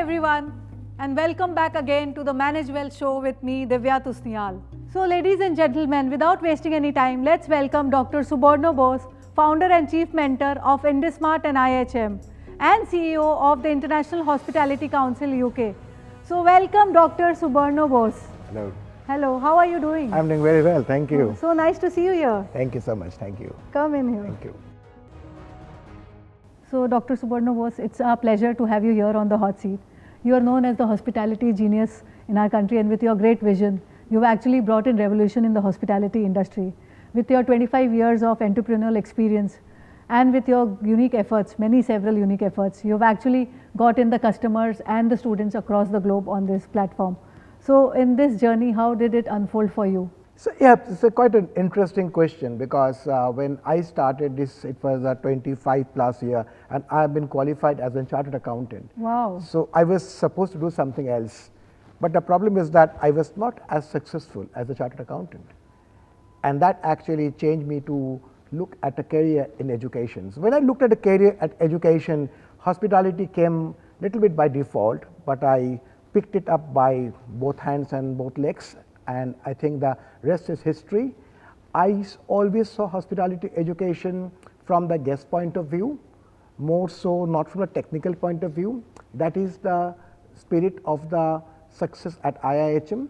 everyone, and welcome back again to the Manage Well show with me, Divya Tusnial. So ladies and gentlemen, without wasting any time, let's welcome Dr. Suborno Bose, founder and chief mentor of IndusMart and IHM, and CEO of the International Hospitality Council UK. So welcome Dr. Suborno Bose. Hello. Hello, how are you doing? I'm doing very well, thank you. So nice to see you here. Thank you so much, thank you. Come in here. Thank you. So Dr. Suborno Bose, it's our pleasure to have you here on the hot seat. You are known as the hospitality genius in our country, and with your great vision, you've actually brought in revolution in the hospitality industry. With your 25 years of entrepreneurial experience and with your unique efforts, several unique efforts, you've actually got in the customers and the students across the globe on this platform. So in this journey, how did it unfold for you? So yeah, it's quite an interesting question because when I started this, it was a 25 plus year and I've been qualified as a chartered accountant. Wow. So I was supposed to do something else. But the problem is that I was not as successful as a chartered accountant. And that actually changed me to look at a career in education. So when I looked at a career at education, hospitality came a little bit by default, but I picked it up by both hands and both legs. And I think the rest is history. I always saw hospitality education from the guest point of view, more so not from a technical point of view. That is the spirit of the success at IIHM,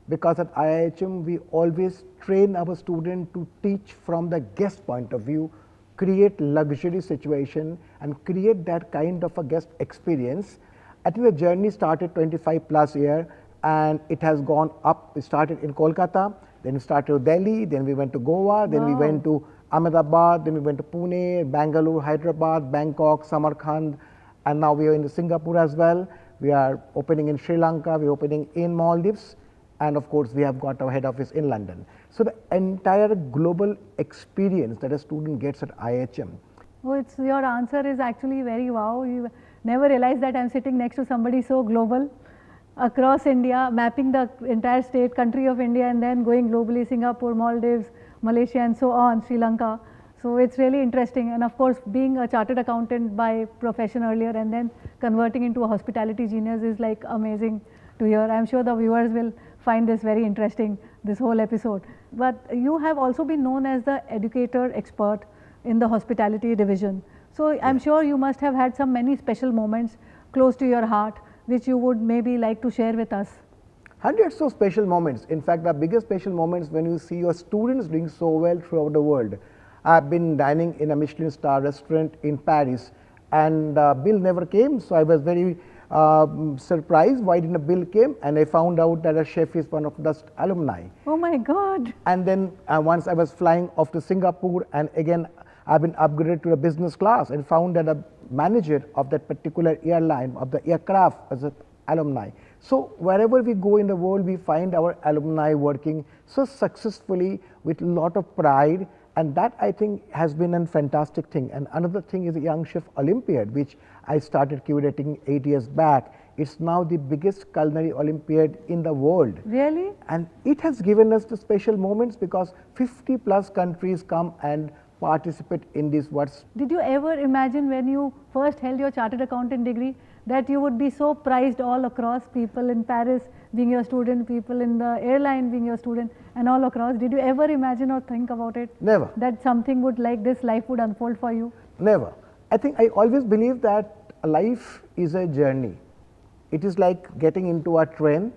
because at IIHM we always train our student to teach from the guest point of view, create luxury situation and create that kind of a guest experience. I think the journey started 25 plus year and it has gone up. We started in Kolkata, then we started to Delhi, then we went to Goa, then we went to Ahmedabad, then we went to Pune, Bangalore, Hyderabad, Bangkok, Samarkand, and now we are in Singapore as well. We are opening in Sri Lanka, we are opening in Maldives, and of course we have got our head office in London. So the entire global experience that a student gets at IHM. Oh, your answer is actually very wow. You never realized that I'm sitting next to somebody so global across India, mapping the entire state, country of India, and then going globally, Singapore, Maldives, Malaysia, and so on, Sri Lanka. So it's really interesting. And of course, being a chartered accountant by profession earlier and then converting into a hospitality genius is like amazing to hear. I'm sure the viewers will find this very interesting, this whole episode. But you have also been known as the educator expert in the hospitality division. So I'm sure you must have had many special moments close to your heart, which you would maybe like to share with us. Hundreds of special moments. In fact, the biggest special moments when you see your students doing so well throughout the world. I've been dining in a Michelin star restaurant in Paris and bill never came. So I was very surprised why didn't a bill came, and I found out that a chef is one of the alumni. Oh my God. And then once I was flying off to Singapore, and again I've been upgraded to a business class and found that a manager of that particular airline, of the aircraft, was an alumni. So wherever we go in the world, we find our alumni working so successfully with a lot of pride, and that I think has been a fantastic thing. And another thing is the Young Chef Olympiad, which I started curating 8 years back. It's now the biggest culinary Olympiad in the world. Really? And it has given us the special moments because 50 plus countries come and participate in this. Did you ever imagine when you first held your chartered accountant degree that you would be so prized all across, people in Paris being your student, people in the airline being your student, and all across? Did you ever imagine or think about it? Never. That something would like this life would unfold for you? Never. I think I always believe that life is a journey. It is like getting into a train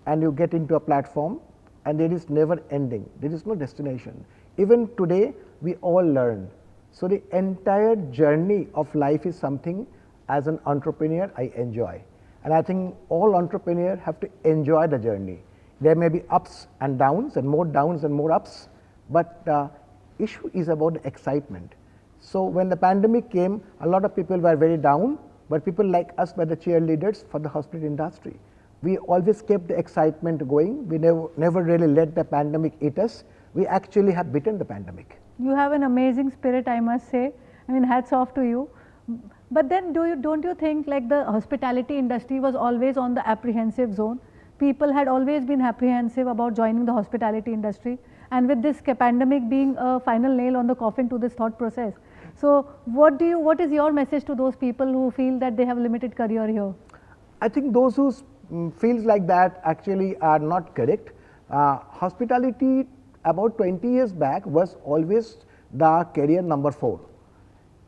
and you get into a platform and there is never ending. There is no destination. Even today, we all learn. So the entire journey of life is something as an entrepreneur I enjoy. And I think all entrepreneurs have to enjoy the journey. There may be ups and more downs and more ups, but the issue is about the excitement. So when the pandemic came, a lot of people were very down, but people like us were the cheerleaders for the hospitality industry. We always kept the excitement going. We never really let the pandemic eat us. We actually have beaten the pandemic. You have an amazing spirit, I must say. I mean, hats off to you. But then don't you think like the hospitality industry was always on the apprehensive zone? People had always been apprehensive about joining the hospitality industry, and with this pandemic being a final nail on the coffin to this thought process. So what is your message to those people who feel that they have limited career here? I think those who feels like that actually are not correct. Hospitality about 20 years back was always the career number 4.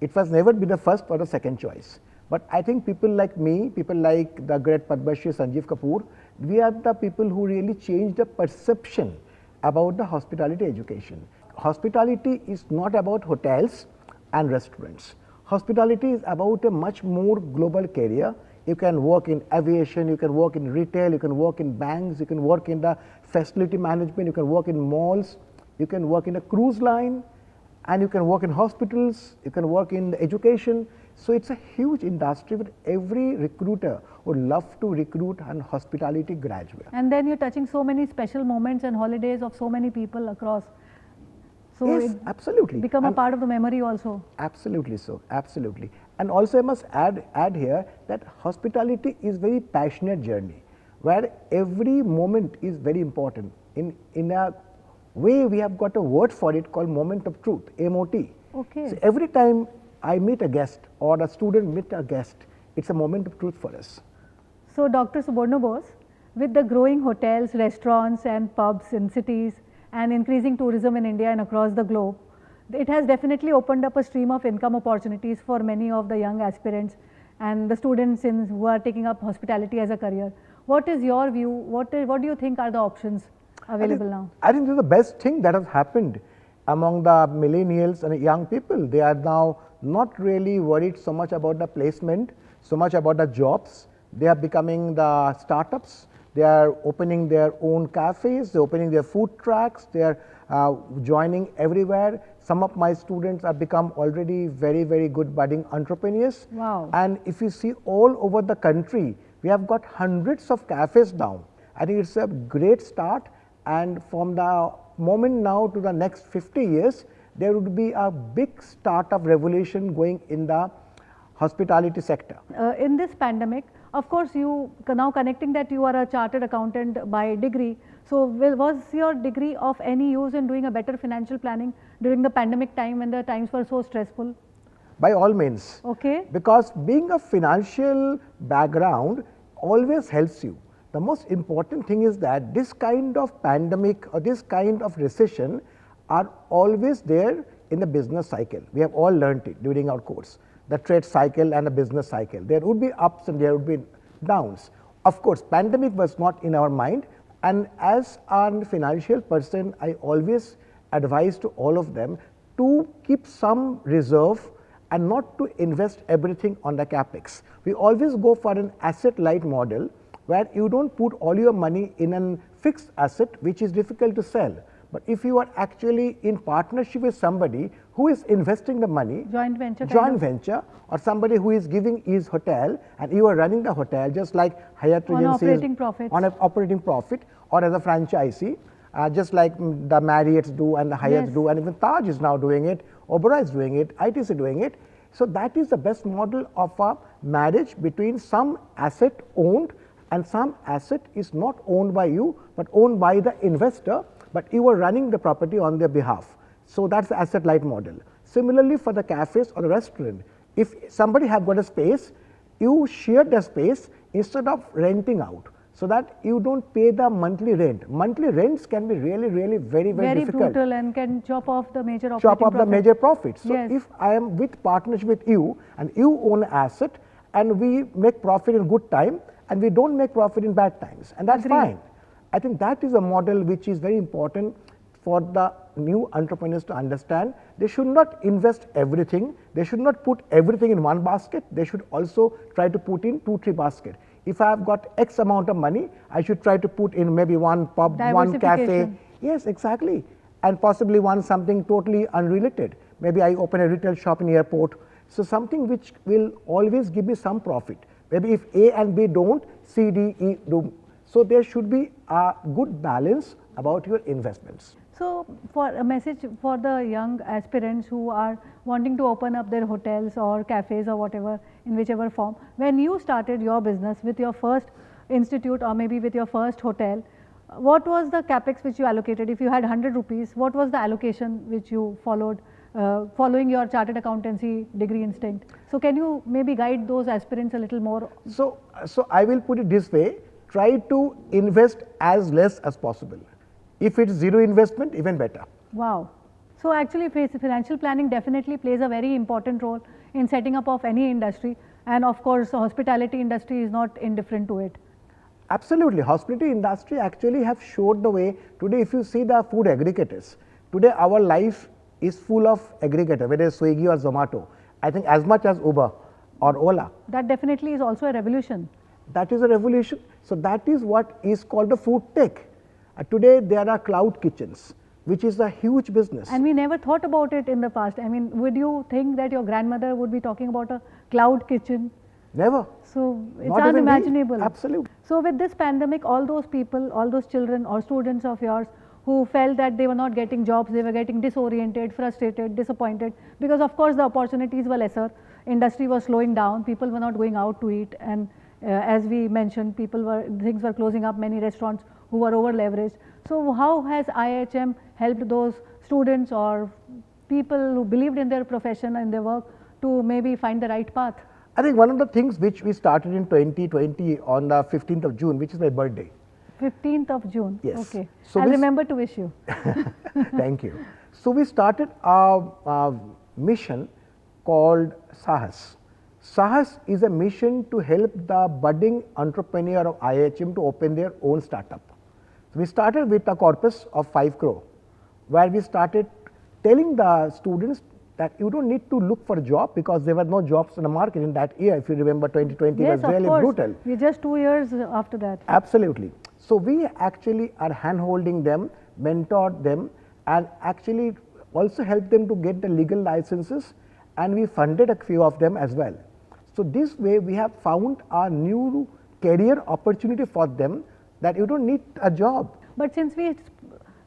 It was never be the first or the second choice. But I think people like me, people like the great Padma Shri Sanjeev Kapoor, we are the people who really changed the perception about the hospitality education. Hospitality is not about hotels and restaurants. Hospitality is about a much more global career. You can work in aviation, you can work in retail, you can work in banks, you can work in the facility management, you can work in malls, you can work in a cruise line, and you can work in hospitals, you can work in education. So it's a huge industry, but every recruiter would love to recruit an hospitality graduate. And then you're touching so many special moments and holidays of so many people across. So Yes, it absolutely. become a And part of the memory also. absolutely so, absolutely. And also I must add here that hospitality is very passionate journey, where every moment is very important. In a way, we have got a word for it called moment of truth, MOT. Okay. So every time I meet a guest or a student meet a guest, it's a moment of truth for us. So Dr. Suborno Bose, with the growing hotels, restaurants and pubs in cities and increasing tourism in India and across the globe, it has definitely opened up a stream of income opportunities for many of the young aspirants and the students who are taking up hospitality as a career. What is your view? What do you think are the options available now? I think this is the best thing that has happened among the millennials and young people. They are now not really worried so much about the placement, so much about the jobs. They are becoming the startups. They are opening their own cafes, they are opening their food trucks, they are joining everywhere. Some of my students have become already very, very good budding entrepreneurs. Wow. And if you see all over the country, we have got hundreds of cafes now. I think it's a great start, and from the moment now to the next 50 years, there would be a big startup revolution going in the hospitality sector. In this pandemic, of course, you now connecting that you are a chartered accountant by degree. So, was your degree of any use in doing a better financial planning during the pandemic time when the times were so stressful? By all means. Okay. Because being a financial background always helps you. The most important thing is that this kind of pandemic or this kind of recession are always there in the business cycle. We have all learnt it during our course, the trade cycle and the business cycle. There would be ups and there would be downs. Of course, pandemic was not in our mind, and as a financial person, I always advise to all of them to keep some reserve and not to invest everything on the capex. We always go for an asset light model where you don't put all your money in a fixed asset which is difficult to sell. But if you are actually in partnership with somebody who is investing the money, Joint venture. joint venture, or somebody who is giving his hotel and you are running the hotel, just like Hyatt On Regency operating profits. on an operating profit, or as a franchisee, just like the Marriotts do and the Hyatts Yes. do, and even Taj is now doing it, Oberoi is doing it, ITC doing it. So that is the best model of a marriage between some asset owned and some asset is not owned by you, but owned by the investor, but you are running the property on their behalf. So that's the asset light model. Similarly, for the cafes or the restaurant, if somebody have got a space, you share the space instead of renting out, so that you don't pay the monthly rent. Monthly rents can be really, really very difficult. brutal and can chop off the major operating Chop off the profit. major profits. So Yes. if I am with partnership with you and you own an asset and we make profit in good time and we don't make profit in bad times, and that's Agreed. fine. I think that is a model which is very important for the new entrepreneurs to understand. They should not invest everything. They should not put everything in one basket. They should also try to put in 2-3 baskets. If I have got X amount of money, I should try to put in maybe one pub, one cafe. Diversification. Yes, exactly. And possibly one something totally unrelated. Maybe I open a retail shop in airport. So something which will always give me some profit. Maybe if A and B don't, C, D, E do. So there should be a good balance about your investments. So, for a message for the young aspirants who are wanting to open up their hotels or cafes or whatever, in whichever form, when you started your business with your first institute or maybe with your first hotel, what was the capex which you allocated? If you had 100 rupees, what was the allocation which you followed following your chartered accountancy degree instinct. So can you maybe guide those aspirants a little more? So I will put it this way, try to invest as less as possible. If it's zero investment, even better. Wow. So actually financial planning definitely plays a very important role in setting up of any industry, and of course the hospitality industry is not indifferent to it. Absolutely, hospitality industry actually have showed the way. Today if you see the food aggregators, today our life is full of aggregator, whether it's Swiggy or Zomato, I think as much as Uber or Ola. That definitely is also a revolution. That is a revolution. So that is what is called the food tech. Today there are cloud kitchens, which is a huge business. And we never thought about it in the past. I mean, would you think that your grandmother would be talking about a cloud kitchen? Never. So it's Not even unimaginable. me. Absolutely. So with this pandemic, all those people, all those children or students of yours who felt that they were not getting jobs, they were getting disoriented, frustrated, disappointed, because of course the opportunities were lesser, industry was slowing down, people were not going out to eat, and as we mentioned, things were closing up, many restaurants who were over leveraged. So how has IHM helped those students or people who believed in their profession and their work to maybe find the right path? I think one of the things which we started in 2020 on the 15th of June, which is my birthday. 15th of June. Yes. Okay. So I'll remember to wish you. Thank you. So we started a mission called SAHAS. SAHAS is a mission to help the budding entrepreneur of IHM to open their own startup. So we started with a corpus of 5 crore, where we started telling the students that you don't need to look for a job, because there were no jobs in the market in that year. If you remember, 2020 Yes, was really brutal. We're just 2 years after that. Absolutely. So we actually are hand-holding them, mentored them, and actually also helped them to get the legal licenses, and we funded a few of them as well. So this way we have found a new career opportunity for them, that you don't need a job. But since we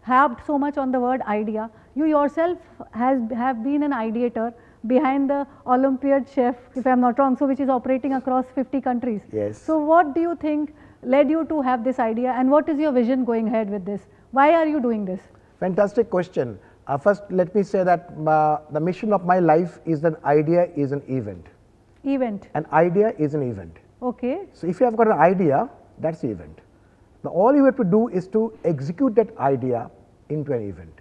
harped so much on the word idea, you yourself have been an ideator behind the Olympiad chef, if I am not wrong, so which is operating across 50 countries. Yes. So what do you think led you to have this idea, and what is your vision going ahead with this? Why are you doing this? Fantastic question. First, let me say that the mission of my life is an idea is an event. Event. An idea is an event. Okay. So if you have got an idea, that's the event. Now all you have to do is to execute that idea into an event.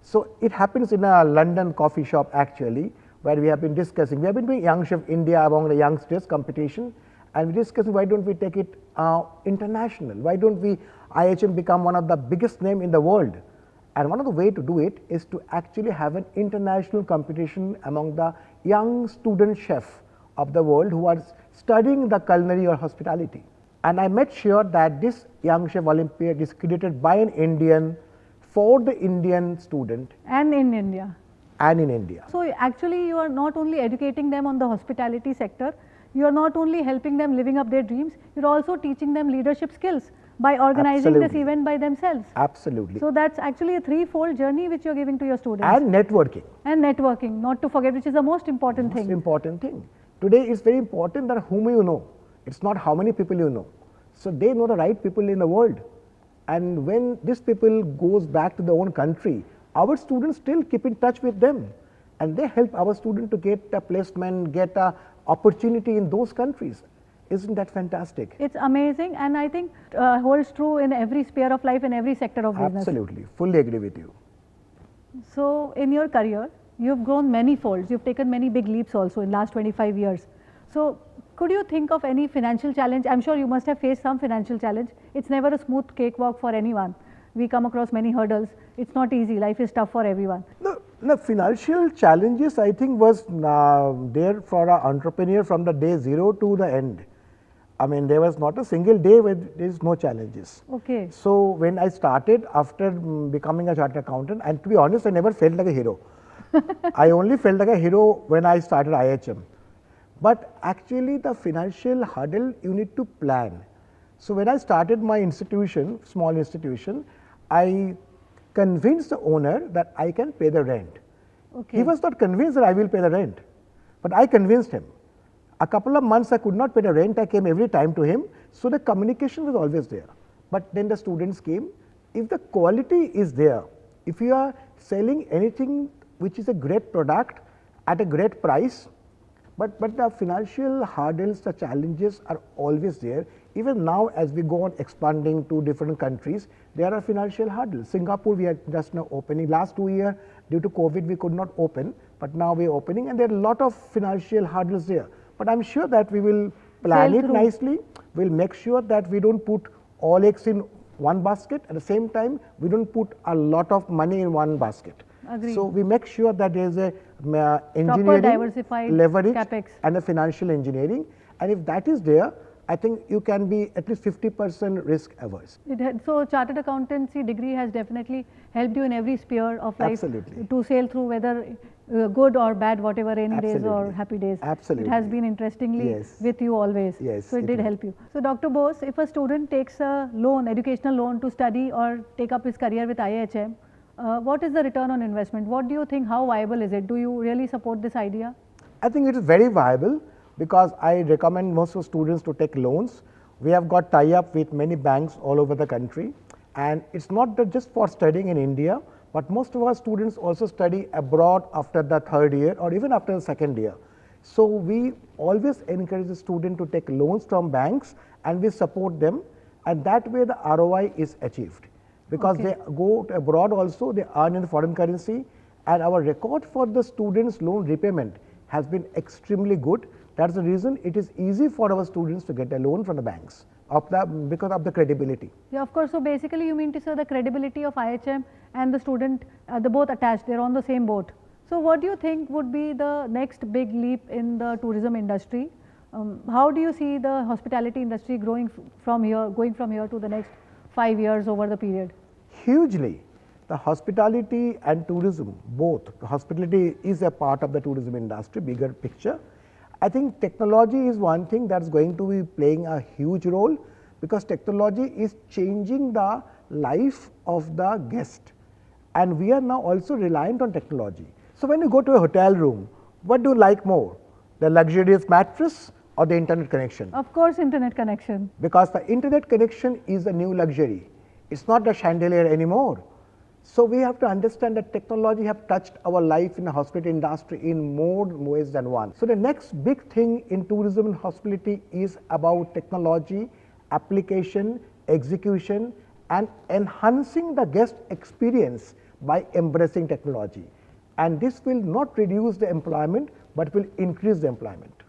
So it happens in a London coffee shop actually, where we have been discussing. We have been doing Young Chef India among the youngsters competition, and we discussed why don't we take it international? Why don't we IHM become one of the biggest name in the world? And one of the way to do it is to actually have an international competition among the young student chef of the world who are studying the culinary or hospitality. And I made sure that this Young Chef Olympiad is created by an Indian for the Indian student. And in India. And in India. So actually you are not only educating them on the hospitality sector, you are not only helping them living up their dreams, you are also teaching them leadership skills by organizing this event by themselves. Absolutely. So that's actually a threefold journey which you are giving to your students. And networking. And networking, not to forget, which is the most important thing. Most important thing. Today it's very important that whom you know. It's not how many people you know. So they know the right people in the world. And when these people goes back to their own country, our students still keep in touch with them. And they help our student to get a placement, get a opportunity in those countries. Isn't that fantastic? It's amazing, and I think holds true in every sphere of life, in every sector of business. Absolutely, fully agree with you. So in your career, you've grown many folds, you've taken many big leaps also in last 25 years. So could you think of any financial challenge? I'm sure you must have faced some financial challenge. It's never a smooth cakewalk for anyone. We come across many hurdles. It's not easy. Life is tough for everyone. The financial challenges, I think, was there for an entrepreneur from the day zero to the end. I mean, there was not a single day where there is no challenges. Okay. So when I started after becoming a chartered accountant, and to be honest, I never felt like a hero. I only felt like a hero when I started IHM. But actually the financial hurdle you need to plan. So when I started my institution, small institution, I convinced the owner that I can pay the rent. Okay. He was not convinced that I will pay the rent, but I convinced him. A couple of months I could not pay the rent, I came every time to him, so the communication was always there. But then the students came. If the quality is there, if you are selling anything which is a great product at a great price, but the financial hurdles, the challenges are always there. Even now as we go on expanding to different countries, there are financial hurdles. Singapore, we are just now opening. Last 2 years due to COVID we could not open, but now we are opening, and there are a lot of financial hurdles there. But I am sure that we will plan it nicely. We will make sure that we do not put all eggs in one basket. At the same time, we do not put a lot of money in one basket. Agreed. So we make sure that there is a engineering, diversified leverage capex, and a financial engineering, and if that is there, I think you can be at least 50% risk averse. So chartered accountancy degree has definitely helped you in every sphere of life. Absolutely. To sail through whether good or bad, whatever, rainy Absolutely. days or happy days. Absolutely. It has been interestingly Yes. with you always. Yes, So it it did has. help you. So Dr. Bose, if a student takes a loan, educational loan to study or take up his career with IHM, what is the return on investment? What do you think? How viable is it? Do you really support this idea? I think it is very viable, because I recommend most of students to take loans. We have got tie-up with many banks all over the country, and it's not just for studying in India, but most of our students also study abroad after the 3rd year or even after the 2nd year. So we always encourage the student to take loans from banks, and we support them, and that way the ROI is achieved, because they go to abroad also, they earn in foreign currency, and our record for the students' loan repayment has been extremely good. That's the reason it is easy for our students to get a loan from the banks because of the credibility. Yeah, of course. So basically you mean to say the credibility of IHM and the student, they're both attached, they're on the same boat. So what do you think would be the next big leap in the tourism industry? How do you see the hospitality industry going from here to the next 5 years over the period? Hugely. The hospitality and tourism, both. Hospitality is a part of the tourism industry, bigger picture. I think technology is one thing that's going to be playing a huge role, because technology is changing the life of the guest, and we are now also reliant on technology. So when you go to a hotel room, what do you like more, the luxurious mattress or the internet connection? Of course, internet connection. Because the internet connection is a new luxury. It's not a chandelier anymore. So we have to understand that technology have touched our life in the hospitality industry in more ways than one. So the next big thing in tourism and hospitality is about technology, application, execution, and enhancing the guest experience by embracing technology. And this will not reduce the employment, but will increase the employment.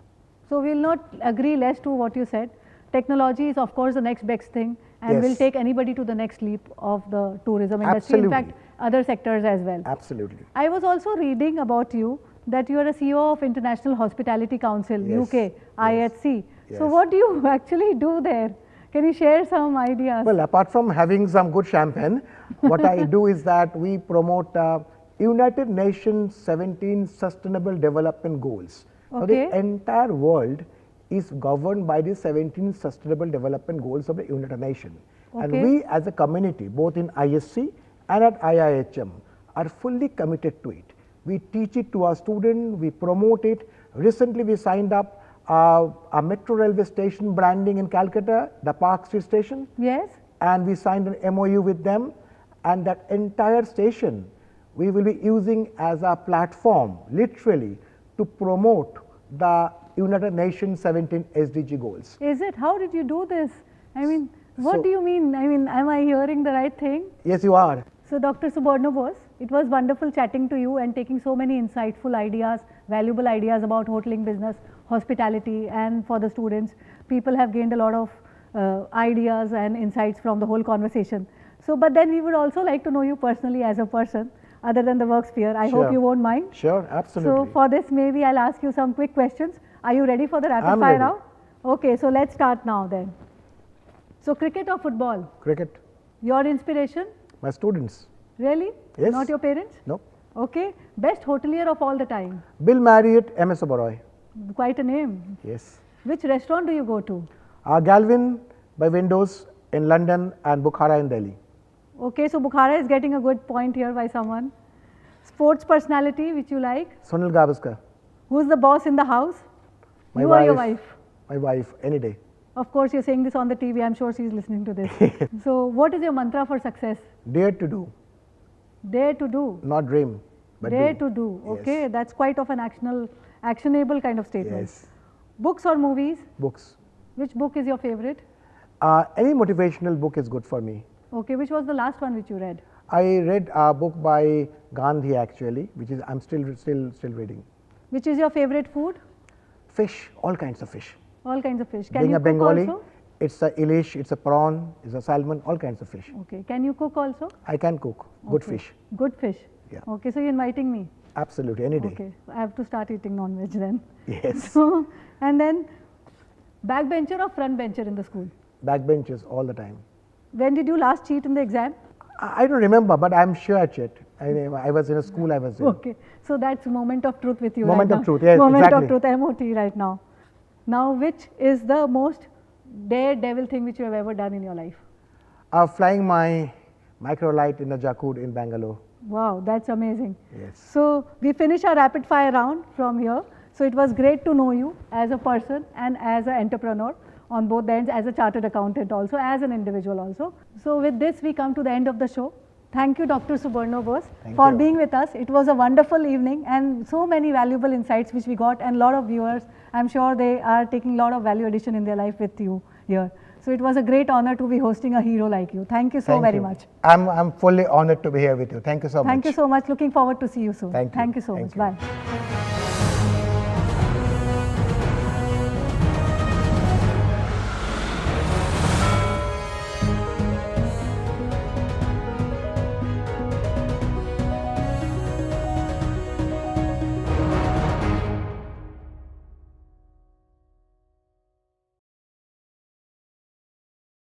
So we will not agree less to what you said. Technology is of course the next best thing, and Yes. will take anybody to the next leap of the tourism industry. Absolutely. In fact, other sectors as well. Absolutely. I was also reading about you that you are a CEO of International Hospitality Council, Yes. UK, IHC. So Yes. what do you actually do there? Can you share some ideas? Well, apart from having some good champagne, what I do is that we promote United Nations 17 Sustainable Development Goals. So Okay. the entire world is governed by the 17 Sustainable Development Goals of the United Nations. And Okay. we as a community, both in ISC and at IIHM, are fully committed to it. We teach it to our students, we promote it. Recently we signed up a metro railway station branding in Calcutta, the Park Street station. Yes. And we signed an MOU with them, and that entire station we will be using as a platform, literally, to promote the United Nations 17 SDG goals. Is it? How did you do this? I mean, what So- do you mean? I mean, am I hearing the right thing? Yes, you are. So Dr. Suborno Bose, it was wonderful chatting to you and taking so many insightful ideas, valuable ideas about hoteling business, hospitality, and for the students. People have gained a lot of ideas and insights from the whole conversation. So, but then we would also like to know you personally as a person, other than the work sphere. I hope Sure. you won't mind. Sure, absolutely. So for this, maybe I'll ask you some quick questions. Are you ready for the rapid I'm fire ready. round? Okay, so let's start now then. So cricket or football? Cricket, Your inspiration? my students. Really? Yes. Not your parents? No. Okay. Best hotelier of all the time? Bill Marriott, MS Oberoi. Quite a name. Yes. Which restaurant do you go to? Galvin by Windows in London and Bukhara in Delhi. Okay, so Bukhara is getting a good point here by someone. Sports personality which you like? Sunil Gavaskar, Who's the boss in the house? my you wife. or your wife? My wife, any day. Of course, you're saying this on the TV. I'm sure she's listening to this. So, what is your mantra for success? Dare to do, Dare to do. not dream. but Dare do. to do. Yes. Okay, that's quite of an actionable kind of statement. Yes. Books or movies? Books. Which book is your favorite? Any motivational book is good for me. Okay, which was the last one which you read? I read a book by Gandhi actually, which is I'm still reading. Which is your favorite food? Fish, all kinds of fish. All kinds of fish. Can Being you a cook Bengali, also? it's a ilish, it's a prawn, it's a salmon, all kinds of fish. Okay, can you cook also? I can cook good Okay. fish. Good fish. Yeah. Okay, so you're inviting me. Absolutely, any day. Okay, I have to start eating non-veg then. Yes. So, and then backbencher or front bencher in the school? Backbenches all the time. When did you last cheat in the exam? I don't remember, but I'm sure I checked. I was in a school, I was there. Okay, so that's moment of truth with you Moment right of now. truth, yes, Moment exactly. of truth, MOT right now. Now, which is the most daredevil thing which you have ever done in your life? Flying my microlight in a Jakud in Bangalore. Wow, that's amazing. Yes. So, we finish our rapid fire round from here. So, it was great to know you as a person and as an entrepreneur on both ends, as a chartered accountant also, as an individual also. So, with this we come to the end of the show. Thank you, Dr. Suborno Bose, Thank for you. being with us. It was a wonderful evening and so many valuable insights which we got, and a lot of viewers, I'm sure they are taking a lot of value addition in their life with you here. So it was a great honor to be hosting a hero like you. Thank you so Thank very you. much. I'm fully honored to be here with you. Thank you so much. Thank you so much. Looking forward to see you soon. Thank you. So Thank much. you. Bye.